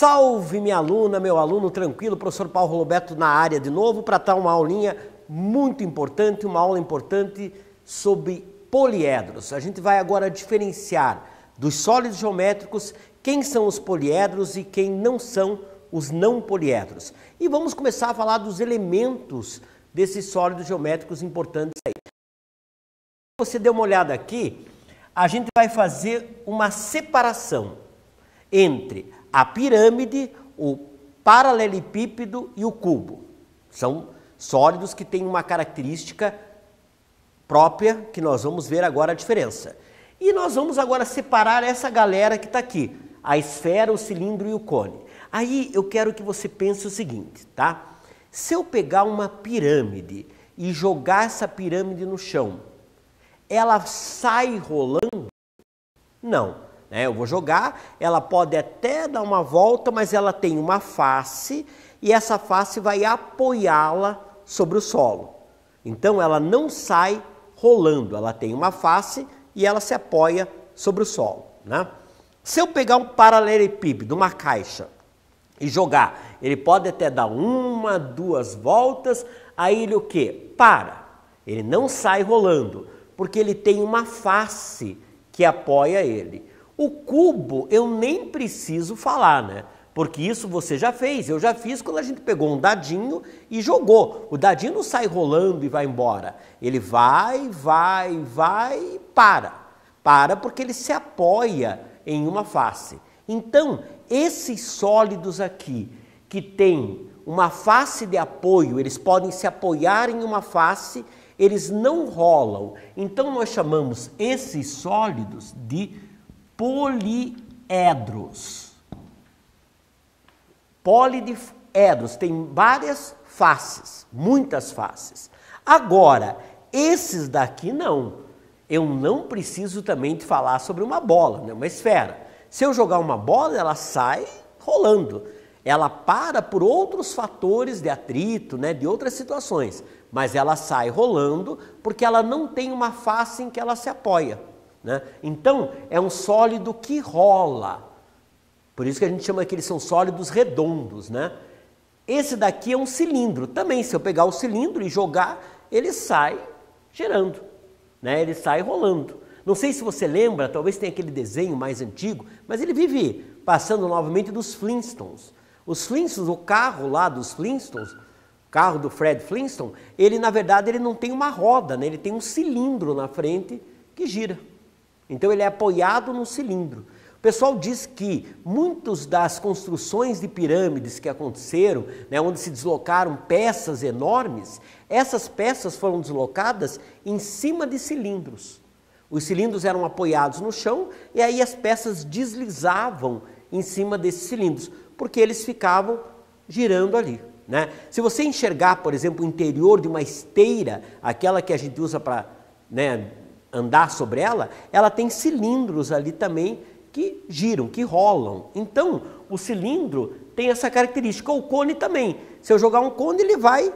Salve minha aluna, meu aluno, tranquilo, professor Paulo Roberto na área de novo para dar uma aulinha muito importante, uma aula importante sobre poliedros. A gente vai agora diferenciar dos sólidos geométricos quem são os poliedros e quem não são os não poliedros. E vamos começar a falar dos elementos desses sólidos geométricos importantes aí. Se você der uma olhada aqui, a gente vai fazer uma separação entre a pirâmide, o paralelepípedo e o cubo. São sólidos que têm uma característica própria, que nós vamos ver agora a diferença. E nós vamos agora separar essa galera que está aqui, a esfera, o cilindro e o cone. Aí eu quero que você pense o seguinte, tá? Se eu pegar uma pirâmide e jogar essa pirâmide no chão, ela sai rolando? Não. Eu vou jogar, ela pode até dar uma volta, mas ela tem uma face e essa face vai apoiá-la sobre o solo. Então ela não sai rolando, ela tem uma face e ela se apoia sobre o solo, né? Se eu pegar um paralelepípedo, uma caixa, e jogar, ele pode até dar uma, duas voltas, aí ele o quê? Para. Ele não sai rolando, porque ele tem uma face que apoia ele. O cubo eu nem preciso falar, né? Porque isso você já fez, eu já fiz quando a gente pegou um dadinho e jogou. O dadinho não sai rolando e vai embora. Ele vai e para. Para porque ele se apoia em uma face. Então, esses sólidos aqui, que têm uma face de apoio, eles podem se apoiar em uma face, eles não rolam. Então, nós chamamos esses sólidos de poliedros. Poliedros tem várias faces, muitas faces. Agora, esses daqui não. Eu não preciso também de falar sobre uma bola, né? Uma esfera. Se eu jogar uma bola, ela sai rolando. Ela para por outros fatores de atrito, né? De outras situações. Mas ela sai rolando porque ela não tem uma face em que ela se apoia, né? Então, é um sólido que rola. Por isso que a gente chama que eles são sólidos redondos, né? Esse daqui é um cilindro. Também, se eu pegar o cilindro e jogar, ele sai girando, né? Ele sai rolando. Não sei se você lembra, talvez tenha aquele desenho mais antigo, mas ele vive passando novamente dos Flintstones. Os Flintstones, o carro lá dos Flintstones, o carro do Fred Flintstone, ele na verdade ele não tem uma roda, né? Ele tem um cilindro na frente que gira. Então ele é apoiado no cilindro. O pessoal diz que muitas das construções de pirâmides que aconteceram, né, onde se deslocaram peças enormes, essas peças foram deslocadas em cima de cilindros. Os cilindros eram apoiados no chão e aí as peças deslizavam em cima desses cilindros, porque eles ficavam girando ali, né? Se você enxergar, por exemplo, o interior de uma esteira, aquela que a gente usa para, né, andar sobre ela, ela tem cilindros ali também que giram, que rolam. Então, o cilindro tem essa característica. O cone também. Se eu jogar um cone, ele vai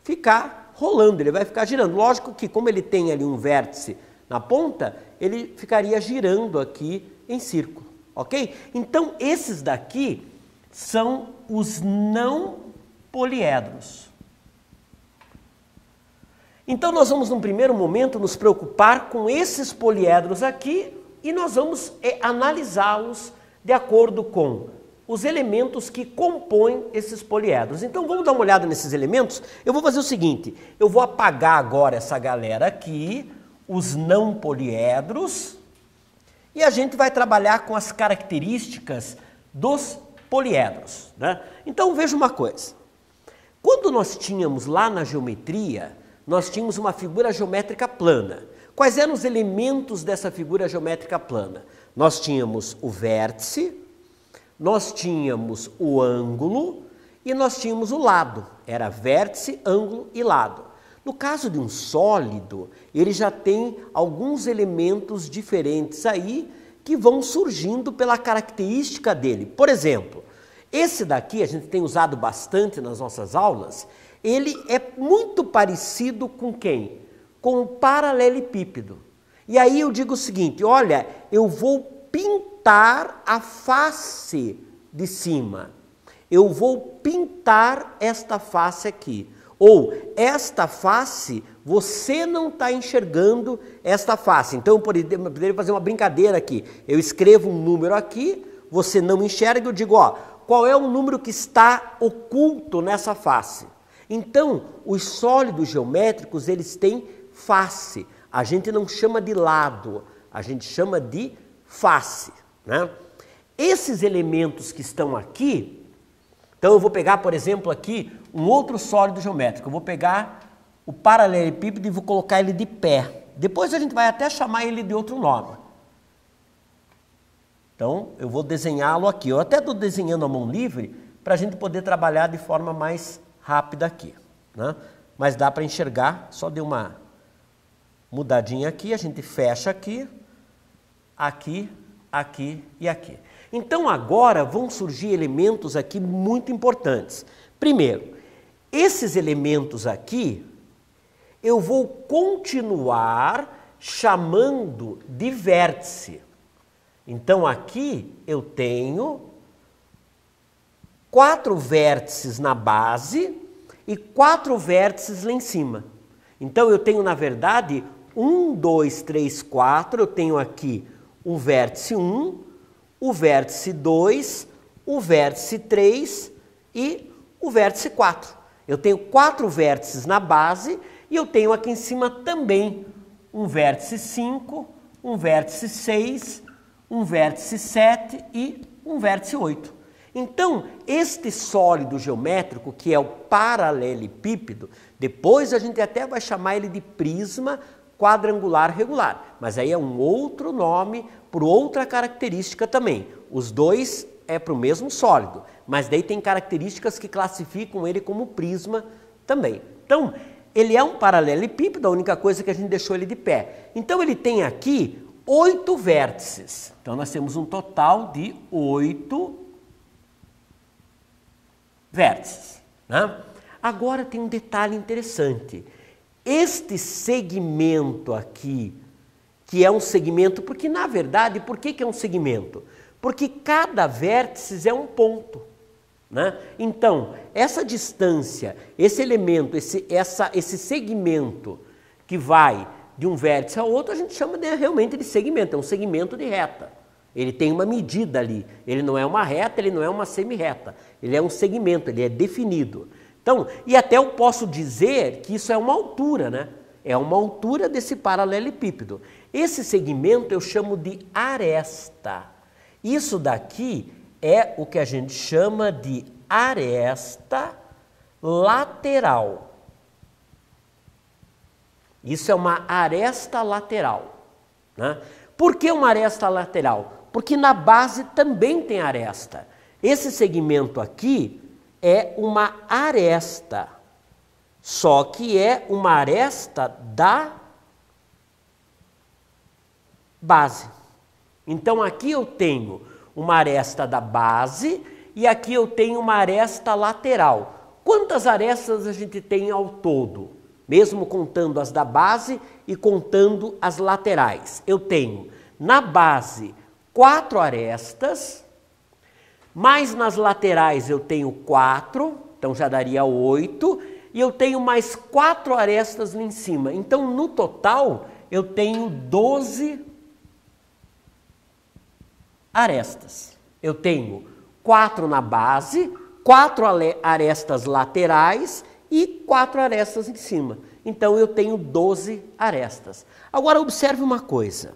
ficar rolando, ele vai ficar girando. Lógico que, como ele tem ali um vértice na ponta, ele ficaria girando aqui em círculo, ok? Então, esses daqui são os não poliedros. Então, nós vamos, num primeiro momento, nos preocupar com esses poliedros aqui e nós vamos analisá-los de acordo com os elementos que compõem esses poliedros. Então, vamos dar uma olhada nesses elementos. Eu vou fazer o seguinte, eu vou apagar agora essa galera aqui, os não poliedros, e a gente vai trabalhar com as características dos poliedros, né? Então, veja uma coisa. Quando nós tínhamos lá na geometria, nós tínhamos uma figura geométrica plana. Quais eram os elementos dessa figura geométrica plana? Nós tínhamos o vértice, nós tínhamos o ângulo e nós tínhamos o lado. Era vértice, ângulo e lado. No caso de um sólido, ele já tem alguns elementos diferentes aí que vão surgindo pela característica dele. Por exemplo, esse daqui a gente tem usado bastante nas nossas aulas, ele é muito parecido com quem? Com o paralelepípedo. E aí eu digo o seguinte, olha, eu vou pintar a face de cima. Eu vou pintar esta face aqui. Ou esta face, você não está enxergando esta face. Então eu poderia fazer uma brincadeira aqui. Eu escrevo um número aqui, você não enxerga, eu digo, ó, qual é o número que está oculto nessa face? Então, os sólidos geométricos, eles têm face. A gente não chama de lado, a gente chama de face, né? Esses elementos que estão aqui, então eu vou pegar, por exemplo, aqui um outro sólido geométrico. Eu vou pegar o paralelepípedo e vou colocar ele de pé. Depois a gente vai até chamar ele de outro nome. Então, eu vou desenhá-lo aqui. Eu até estou desenhando a mão livre para a gente poder trabalhar de forma mais rápida aqui, né? Mas dá para enxergar, só deu uma mudadinha aqui, a gente fecha aqui, aqui, aqui e aqui. Então agora vão surgir elementos aqui muito importantes. Primeiro, esses elementos aqui, eu vou continuar chamando de vértice. Então aqui eu tenho 4 vértices na base e 4 vértices lá em cima. Então eu tenho, na verdade, 1, 2, 3, 4, eu tenho aqui o vértice 1, o vértice 2, o vértice 3 e o vértice 4. Eu tenho 4 vértices na base e eu tenho aqui em cima também um vértice 5, um vértice 6, um vértice 7 e um vértice 8. Então, este sólido geométrico, que é o paralelepípedo, depois a gente até vai chamar ele de prisma quadrangular regular, mas aí é um outro nome por outra característica também. Os dois é para o mesmo sólido, mas daí tem características que classificam ele como prisma também. Então, ele é um paralelepípedo, a única coisa que a gente deixou ele de pé. Então, ele tem aqui 8 vértices. Então, nós temos um total de 8 vértices, né? Agora tem um detalhe interessante. Este segmento aqui, que é um segmento, porque na verdade, por que é um segmento? Porque cada vértice é um ponto, né? Então, essa distância, esse elemento, esse segmento que vai de um vértice ao outro, a gente chama realmente de segmento, é um segmento de reta. Ele tem uma medida ali, ele não é uma reta, ele não é uma semi-reta, ele é um segmento, ele é definido. Então, e até eu posso dizer que isso é uma altura, né? É uma altura desse paralelepípedo. Esse segmento eu chamo de aresta. Isso daqui é o que a gente chama de aresta lateral. Isso é uma aresta lateral, né? Por que uma aresta lateral? Porque na base também tem aresta. Esse segmento aqui é uma aresta, só que é uma aresta da base. Então aqui eu tenho uma aresta da base e aqui eu tenho uma aresta lateral. Quantas arestas a gente tem ao todo? Mesmo contando as da base e contando as laterais. Eu tenho na base 4 arestas, mais nas laterais eu tenho 4, então já daria 8, e eu tenho mais 4 arestas lá em cima. Então, no total, eu tenho 12 arestas. Eu tenho 4 na base, 4 arestas laterais e 4 arestas em cima. Então, eu tenho 12 arestas. Agora, observe uma coisa.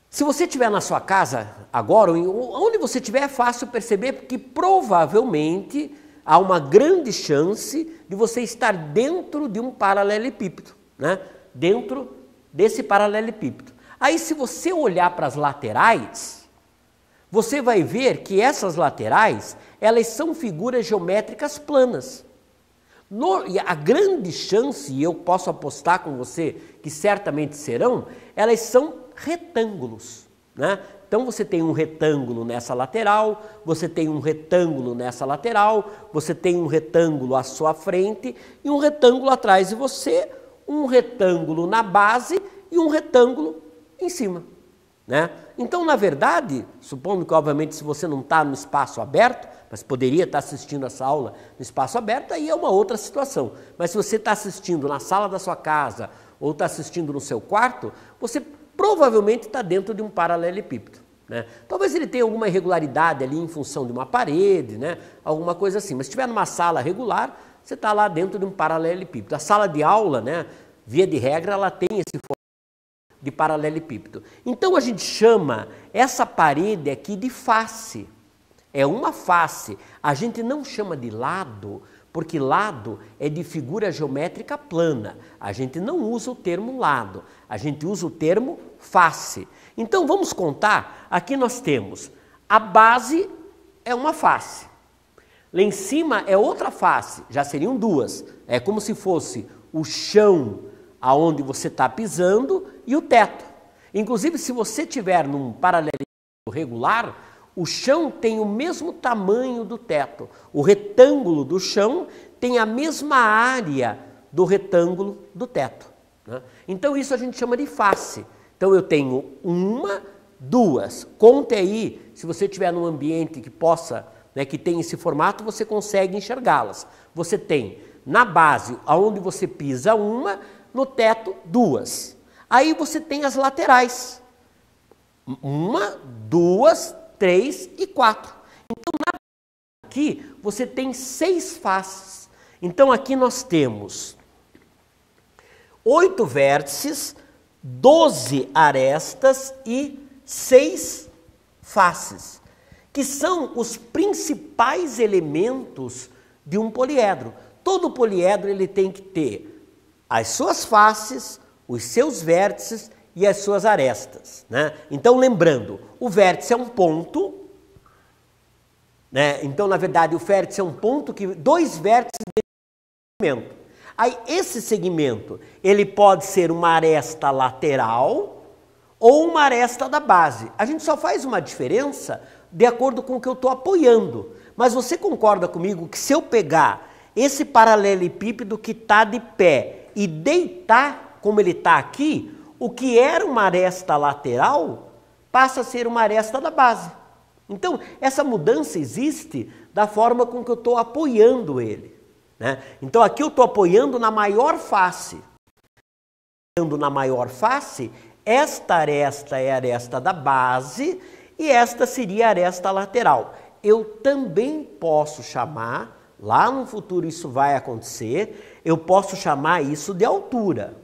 Se você estiver na sua casa agora, onde você estiver, é fácil perceber, porque provavelmente há uma grande chance de você estar dentro de um paralelepípedo, né? Dentro desse paralelepípedo. Aí, se você olhar para as laterais, você vai ver que essas laterais, elas são figuras geométricas planas. E a grande chance, e eu posso apostar com você que certamente serão, elas são retângulos, né? Então você tem um retângulo nessa lateral, você tem um retângulo nessa lateral, você tem um retângulo à sua frente e um retângulo atrás de você, um retângulo na base e um retângulo em cima, né? Então, na verdade, supondo que, obviamente, se você não está no espaço aberto, mas poderia estar assistindo essa aula no espaço aberto, aí é uma outra situação. Mas se você está assistindo na sala da sua casa ou está assistindo no seu quarto, você provavelmente está dentro de um paralelepípedo, né? Talvez ele tenha alguma irregularidade ali em função de uma parede, né? Alguma coisa assim. Mas se estiver numa sala regular, você está lá dentro de um paralelepípedo. A sala de aula, né, via de regra, ela tem esse formato de paralelepípedo. Então a gente chama essa parede aqui de face. É uma face. A gente não chama de lado, porque lado é de figura geométrica plana. A gente não usa o termo lado, a gente usa o termo face. Então vamos contar, aqui nós temos a base é uma face. Lá em cima é outra face, já seriam duas. É como se fosse o chão aonde você está pisando e o teto. Inclusive, se você tiver num paralelepípedo regular, o chão tem o mesmo tamanho do teto. O retângulo do chão tem a mesma área do retângulo do teto, né? Então isso a gente chama de face. Então eu tenho uma, duas. Conte aí, se você estiver num ambiente que possa, né, que tem esse formato, você consegue enxergá-las. Você tem na base, aonde você pisa, uma, no teto, duas. Aí você tem as laterais. Uma, duas, 3 e 4. Então, aqui você tem 6 faces. Então, aqui nós temos 8 vértices, 12 arestas e 6 faces, que são os principais elementos de um poliedro. Todo poliedro ele tem que ter as suas faces, os seus vértices e as suas arestas, né? Então, lembrando, o vértice é um ponto, né? Então, na verdade, o vértice é um ponto que dois vértices de segmento. Aí, esse segmento, ele pode ser uma aresta lateral ou uma aresta da base. A gente só faz uma diferença de acordo com o que eu estou apoiando. Mas você concorda comigo que se eu pegar esse paralelepípedo que está de pé e deitar como ele está aqui, o que era uma aresta lateral passa a ser uma aresta da base. Então, essa mudança existe da forma com que eu estou apoiando ele, né? Então, aqui eu estou apoiando na maior face. Apoiando na maior face, esta aresta é a aresta da base e esta seria a aresta lateral. Eu também posso chamar, lá no futuro isso vai acontecer, eu posso chamar isso de altura,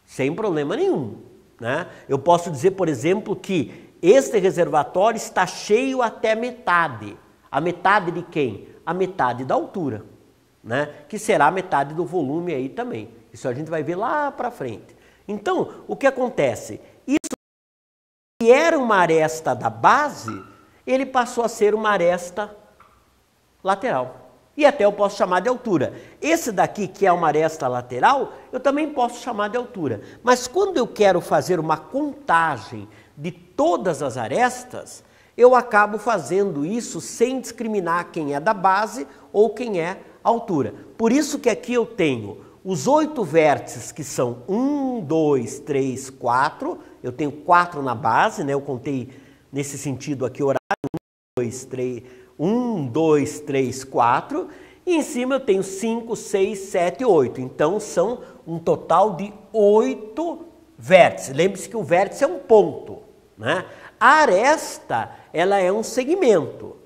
sem problema nenhum, né? Eu posso dizer, por exemplo, que este reservatório está cheio até metade. A metade de quem? A metade da altura, né? Que será a metade do volume aí também. Isso a gente vai ver lá para frente. Então, o que acontece? Isso que era uma aresta da base, ele passou a ser uma aresta lateral. E até eu posso chamar de altura. Esse daqui, que é uma aresta lateral, eu também posso chamar de altura. Mas quando eu quero fazer uma contagem de todas as arestas, eu acabo fazendo isso sem discriminar quem é da base ou quem é a altura. Por isso que aqui eu tenho os 8 vértices, que são 1, 2, 3, 4. Eu tenho 4 na base, né? Eu contei nesse sentido aqui horário. 1, 2, 3, 4. E em cima eu tenho 5, 6, 7, 8. Então são um total de 8 vértices. Lembre-se que o vértice é um ponto, né? A aresta, ela é um segmento.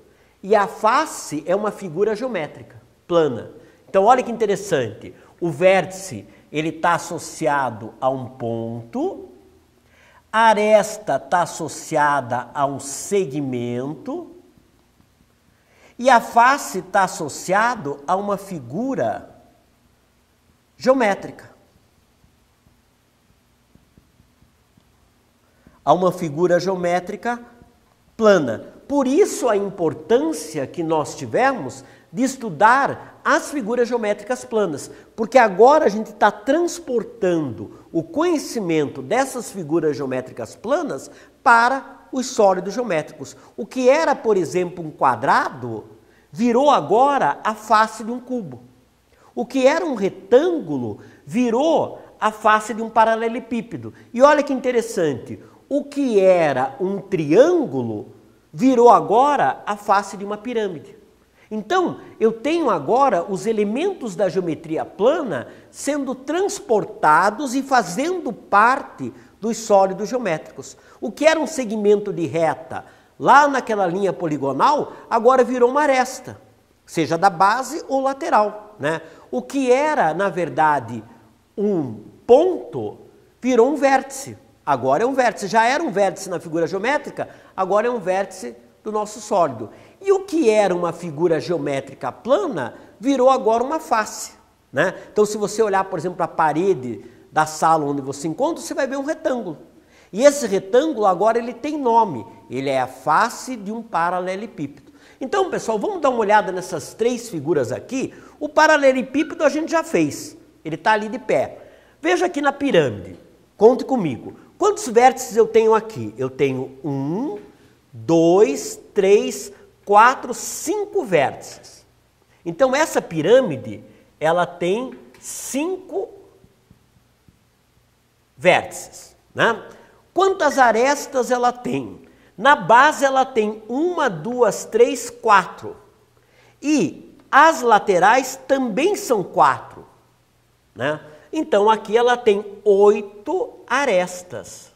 E a face é uma figura geométrica, plana. Então olha que interessante. O vértice, ele está associado a um ponto. A aresta está associada a um segmento. E a face está associado a uma figura geométrica. A uma figura geométrica plana. Por isso a importância que nós tivemos de estudar as figuras geométricas planas, porque agora a gente está transportando o conhecimento dessas figuras geométricas planas para os sólidos geométricos. O que era, por exemplo, um quadrado, virou agora a face de um cubo. O que era um retângulo, virou a face de um paralelepípedo. E olha que interessante, o que era um triângulo virou agora a face de uma pirâmide. Então, eu tenho agora os elementos da geometria plana sendo transportados e fazendo parte dos sólidos geométricos. O que era um segmento de reta lá naquela linha poligonal, agora virou uma aresta, seja da base ou lateral, né? O que era, na verdade, um ponto, virou um vértice. Agora é um vértice. Já era um vértice na figura geométrica, agora é um vértice do nosso sólido. E o que era uma figura geométrica plana, virou agora uma face, né? Então, se você olhar, por exemplo, para a parede da sala onde você encontra, você vai ver um retângulo. E esse retângulo agora ele tem nome, ele é a face de um paralelepípedo. Então, pessoal, vamos dar uma olhada nessas três figuras aqui. O paralelepípedo a gente já fez, ele está ali de pé. Veja aqui na pirâmide, conte comigo. Quantos vértices eu tenho aqui? Eu tenho 1, 2, 3, 4, 5 vértices. Então, essa pirâmide, ela tem 5 vértices, né? Quantas arestas ela tem? Na base ela tem 1, 2, 3, 4. E as laterais também são 4, né? Então aqui ela tem 8 arestas.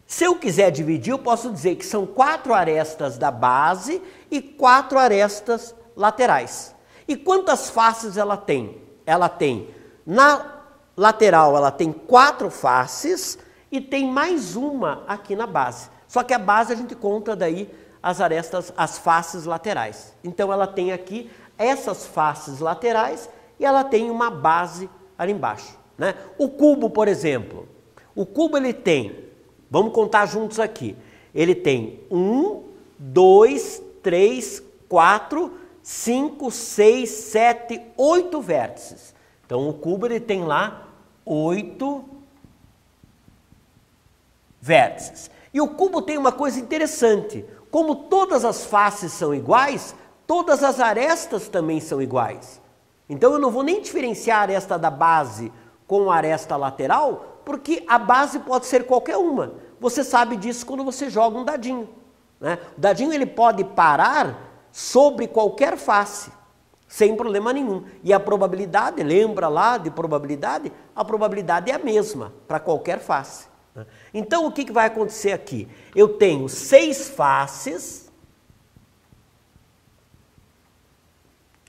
Se eu quiser dividir, eu posso dizer que são 4 arestas da base e 4 arestas laterais. E quantas faces ela tem? Ela tem, na lateral, ela tem 4 faces e tem mais uma aqui na base. Só que a base a gente conta daí as arestas, as faces laterais. Então ela tem aqui essas faces laterais e ela tem uma base ali embaixo, né? O cubo, por exemplo, o cubo ele tem, vamos contar juntos aqui, ele tem 1, 2, 3, 4, 5, 6, 7, 8 vértices. Então o cubo ele tem lá 8 vértices. E o cubo tem uma coisa interessante, como todas as faces são iguais, todas as arestas também são iguais. Então eu não vou nem diferenciar a aresta da base com a aresta lateral, porque a base pode ser qualquer uma. Você sabe disso quando você joga um dadinho, né? O dadinho ele pode parar sobre qualquer face, sem problema nenhum. E a probabilidade, lembra lá de probabilidade? A probabilidade é a mesma para qualquer face. Então o que vai acontecer aqui? Eu tenho 6 faces,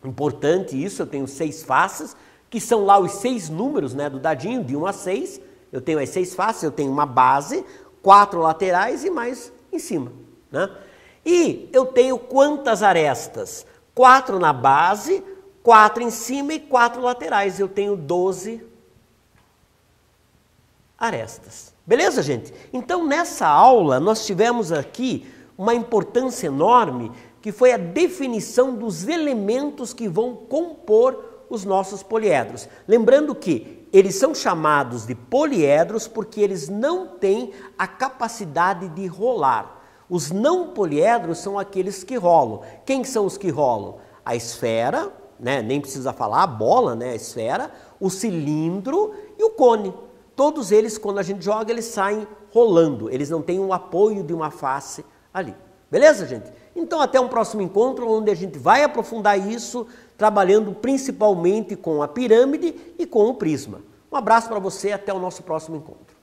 importante isso, eu tenho 6 faces, que são lá os 6 números, né, do dadinho, de 1 a 6, eu tenho as 6 faces, eu tenho uma base, 4 laterais e mais em cima, né? E eu tenho quantas arestas? 4 na base, 4 em cima e 4 laterais, eu tenho 12 arestas. Beleza, gente? Então, nessa aula, nós tivemos aqui uma importância enorme, que foi a definição dos elementos que vão compor os nossos poliedros. Lembrando que eles são chamados de poliedros porque eles não têm a capacidade de rolar. Os não poliedros são aqueles que rolam. Quem são os que rolam? A esfera, né? Nem precisa falar, a bola, né? A esfera, o cilindro e o cone. Todos eles, quando a gente joga, eles saem rolando. Eles não têm o apoio de uma face ali. Beleza, gente? Então, até um próximo encontro, onde a gente vai aprofundar isso, trabalhando principalmente com a pirâmide e com o prisma. Um abraço para você, até o nosso próximo encontro.